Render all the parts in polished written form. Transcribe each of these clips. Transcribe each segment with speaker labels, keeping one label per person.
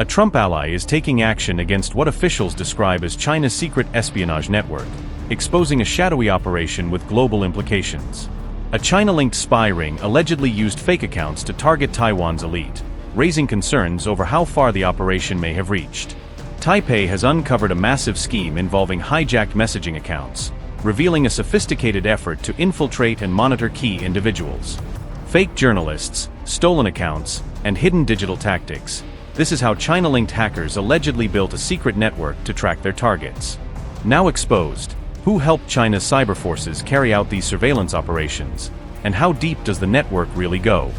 Speaker 1: A Trump ally is taking action against what officials describe as China's secret espionage network, exposing a shadowy operation with global implications. A China-linked spy ring allegedly used fake accounts to target Taiwan's elite, raising concerns over how far the operation may have reached. Taipei has uncovered a massive scheme involving hijacked messaging accounts, revealing a sophisticated effort to infiltrate and monitor key individuals. Fake journalists, stolen accounts, and hidden digital tactics. This is how China-linked hackers allegedly built a secret network to track their targets. Now exposed, who helped China's cyber forces carry out these surveillance operations, and how deep does the network really go?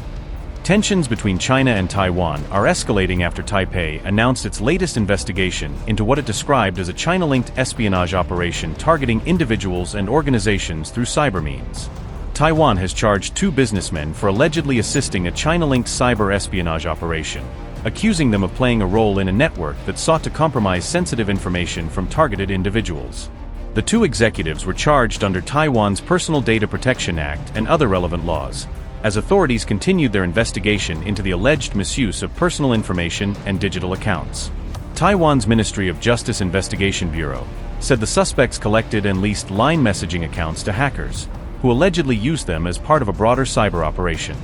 Speaker 1: Tensions between China and Taiwan are escalating after Taipei announced its latest investigation into what it described as a China-linked espionage operation targeting individuals and organizations through cyber means. Taiwan has charged 2 businessmen for allegedly assisting a China-linked cyber espionage operation, accusing them of playing a role in a network that sought to compromise sensitive information from targeted individuals. The 2 executives were charged under Taiwan's Personal Data Protection Act and other relevant laws, as authorities continued their investigation into the alleged misuse of personal information and digital accounts. Taiwan's Ministry of Justice Investigation Bureau said the suspects collected and leased line messaging accounts to hackers, who allegedly used them as part of a broader cyber operation.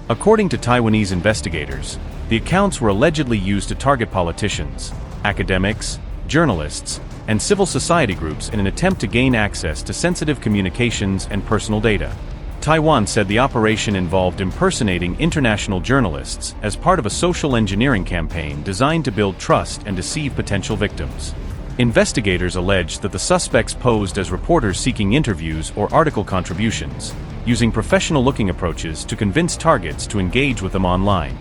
Speaker 1: According to Taiwanese investigators, the accounts were allegedly used to target politicians, academics, journalists, and civil society groups in an attempt to gain access to sensitive communications and personal data. Taiwan said the operation involved impersonating international journalists as part of a social engineering campaign designed to build trust and deceive potential victims. Investigators alleged that the suspects posed as reporters seeking interviews or article contributions, using professional-looking approaches to convince targets to engage with them online.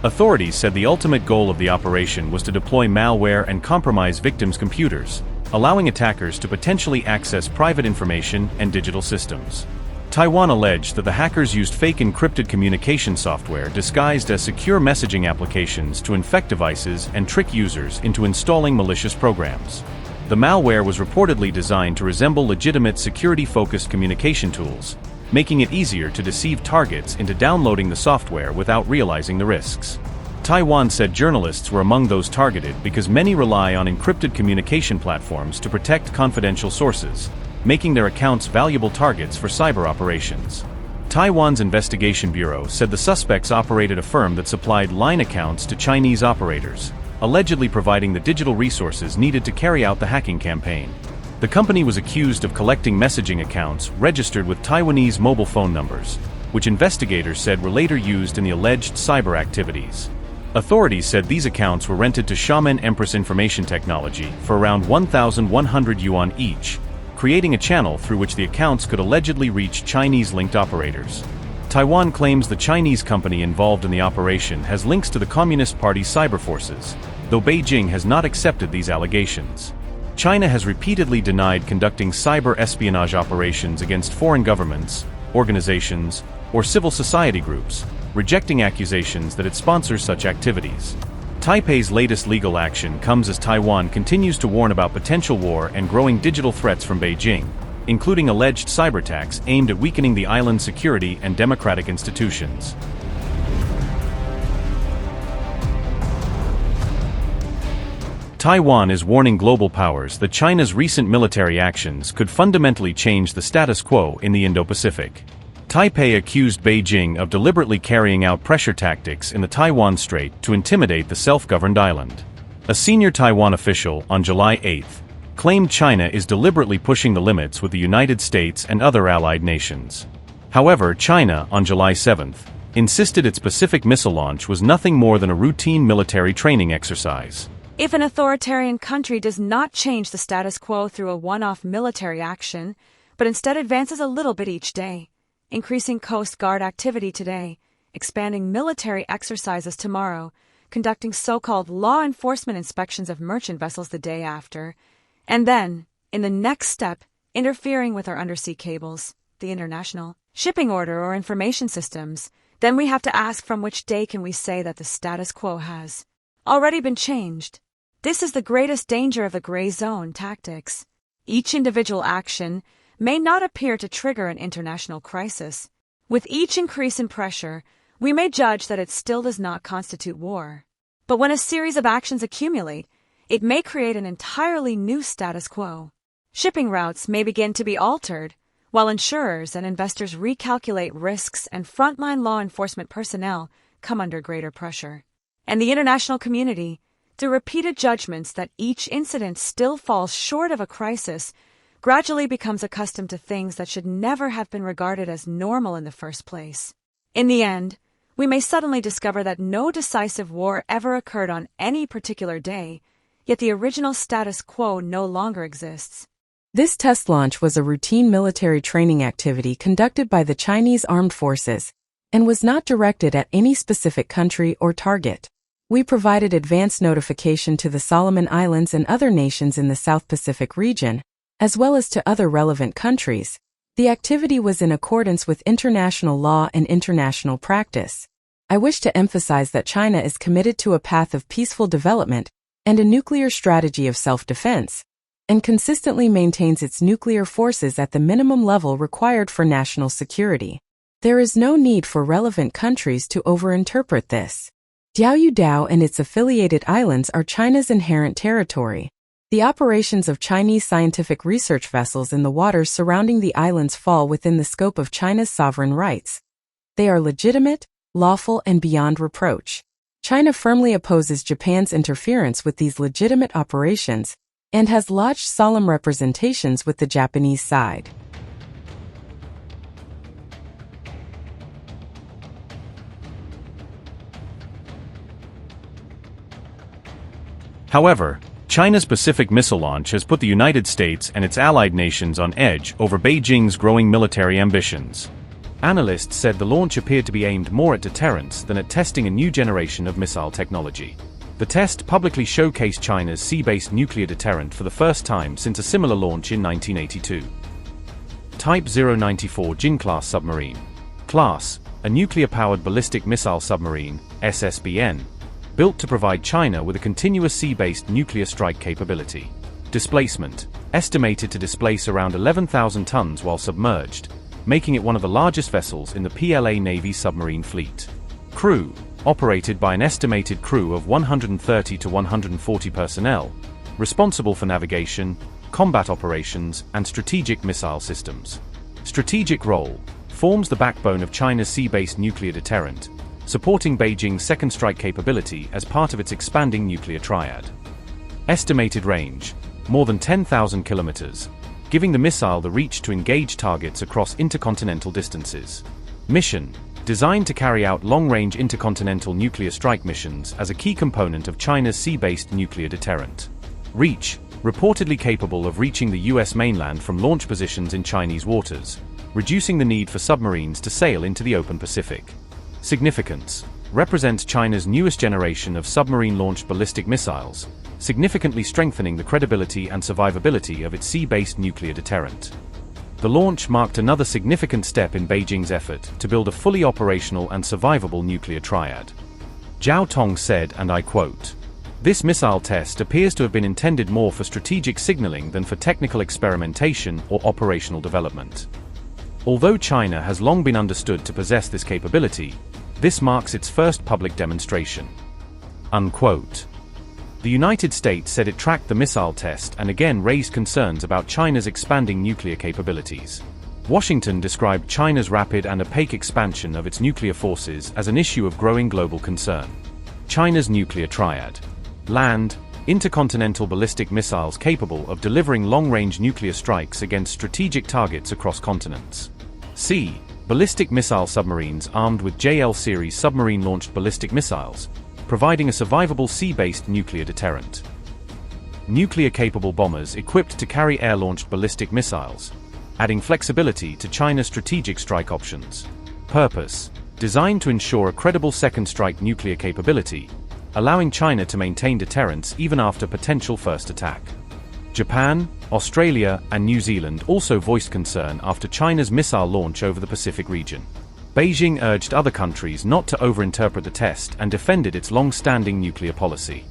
Speaker 1: Authorities said the ultimate goal of the operation was to deploy malware and compromise victims' computers, allowing attackers to potentially access private information and digital systems. Taiwan alleged that the hackers used fake encrypted communication software disguised as secure messaging applications to infect devices and trick users into installing malicious programs. The malware was reportedly designed to resemble legitimate security-focused communication tools, making it easier to deceive targets into downloading the software without realizing the risks. Taiwan said journalists were among those targeted because many rely on encrypted communication platforms to protect confidential sources, making their accounts valuable targets for cyber operations. Taiwan's Investigation Bureau said the suspects operated a firm that supplied line accounts to Chinese operators, allegedly providing the digital resources needed to carry out the hacking campaign. The company was accused of collecting messaging accounts registered with Taiwanese mobile phone numbers, which investigators said were later used in the alleged cyber activities. Authorities said these accounts were rented to Xiamen Empress Information Technology for around 1,100 yuan each, creating a channel through which the accounts could allegedly reach Chinese-linked operators. Taiwan claims the Chinese company involved in the operation has links to the Communist Party cyber forces, though Beijing has not accepted these allegations. China has repeatedly denied conducting cyber espionage operations against foreign governments, organizations, or civil society groups, rejecting accusations that it sponsors such activities. Taipei's latest legal action comes as Taiwan continues to warn about potential war and growing digital threats from Beijing, including alleged cyber attacks aimed at weakening the island's security and democratic institutions. Taiwan is warning global powers that China's recent military actions could fundamentally change the status quo in the Indo-Pacific. Taipei accused Beijing of deliberately carrying out pressure tactics in the Taiwan Strait to intimidate the self-governed island. A senior Taiwan official on July 8 claimed China is deliberately pushing the limits with the United States and other allied nations. However, China, on July 7, insisted its Pacific missile launch was nothing more than a routine military training exercise.
Speaker 2: If an authoritarian country does not change the status quo through a one-off military action, but instead advances a little bit each day, increasing Coast Guard activity today, expanding military exercises tomorrow, conducting so-called law enforcement inspections of merchant vessels the day after, and then, in the next step, interfering with our undersea cables, the international shipping order or information systems, then we have to ask from which day can we say that the status quo has already been changed. This is the greatest danger of the gray zone tactics. Each individual action may not appear to trigger an international crisis. With each increase in pressure, we may judge that it still does not constitute war. But when a series of actions accumulate, it may create an entirely new status quo. Shipping routes may begin to be altered, while insurers and investors recalculate risks and frontline law enforcement personnel come under greater pressure. And the international community, through repeated judgments that each incident still falls short of a crisis, gradually becomes accustomed to things that should never have been regarded as normal in the first place. In the end, we may suddenly discover that no decisive war ever occurred on any particular day, yet the original status quo no longer exists.
Speaker 3: This test launch was a routine military training activity conducted by the Chinese Armed Forces and was not directed at any specific country or target. We provided advance notification to the Solomon Islands and other nations in the South Pacific region, as well as to other relevant countries. The activity was in accordance with international law and international practice. I wish to emphasize that China is committed to a path of peaceful development and a nuclear strategy of self-defense, and consistently maintains its nuclear forces at the minimum level required for national security. There is no need for relevant countries to overinterpret this. Diaoyudao and its affiliated islands are China's inherent territory. The operations of Chinese scientific research vessels in the waters surrounding the islands fall within the scope of China's sovereign rights. They are legitimate, lawful, and beyond reproach. China firmly opposes Japan's interference with these legitimate operations and has lodged solemn representations with the Japanese side.
Speaker 1: However, China's Pacific missile launch has put the United States and its allied nations on edge over Beijing's growing military ambitions. Analysts said the launch appeared to be aimed more at deterrence than at testing a new generation of missile technology. The test publicly showcased China's sea-based nuclear deterrent for the first time since a similar launch in 1982. Type 094 Jin-class submarine. Class, a nuclear-powered ballistic missile submarine, SSBN, built to provide China with a continuous sea-based nuclear strike capability. Displacement, estimated to displace around 11,000 tons while submerged, making it one of the largest vessels in the PLA Navy submarine fleet. Crew, operated by an estimated crew of 130 to 140 personnel, responsible for navigation, combat operations, and strategic missile systems. Strategic role, forms the backbone of China's sea-based nuclear deterrent, supporting Beijing's second strike capability as part of its expanding nuclear triad. Estimated range, more than 10,000 kilometers, giving the missile the reach to engage targets across intercontinental distances. Mission, designed to carry out long-range intercontinental nuclear strike missions as a key component of China's sea-based nuclear deterrent. Reach, reportedly capable of reaching the US mainland from launch positions in Chinese waters, reducing the need for submarines to sail into the open Pacific. Significance, represents China's newest generation of submarine-launched ballistic missiles, significantly strengthening the credibility and survivability of its sea-based nuclear deterrent. The launch marked another significant step in Beijing's effort to build a fully operational and survivable nuclear triad. Zhao Tong said, and I quote, "This missile test appears to have been intended more for strategic signaling than for technical experimentation or operational development. Although China has long been understood to possess this capability, this marks its first public demonstration." Unquote. The United States said it tracked the missile test and again raised concerns about China's expanding nuclear capabilities. Washington described China's rapid and opaque expansion of its nuclear forces as an issue of growing global concern. China's nuclear triad. Land, intercontinental ballistic missiles capable of delivering long-range nuclear strikes against strategic targets across continents. Sea, ballistic missile submarines armed with JL-series submarine-launched ballistic missiles, providing a survivable sea-based nuclear deterrent. Nuclear-capable bombers equipped to carry air-launched ballistic missiles, adding flexibility to China's strategic strike options. Purpose, designed to ensure a credible second strike nuclear capability, allowing China to maintain deterrence even after potential first attack. Japan, Australia, and New Zealand also voiced concern after China's missile launch over the Pacific region. Beijing urged other countries not to overinterpret the test and defended its long-standing nuclear policy.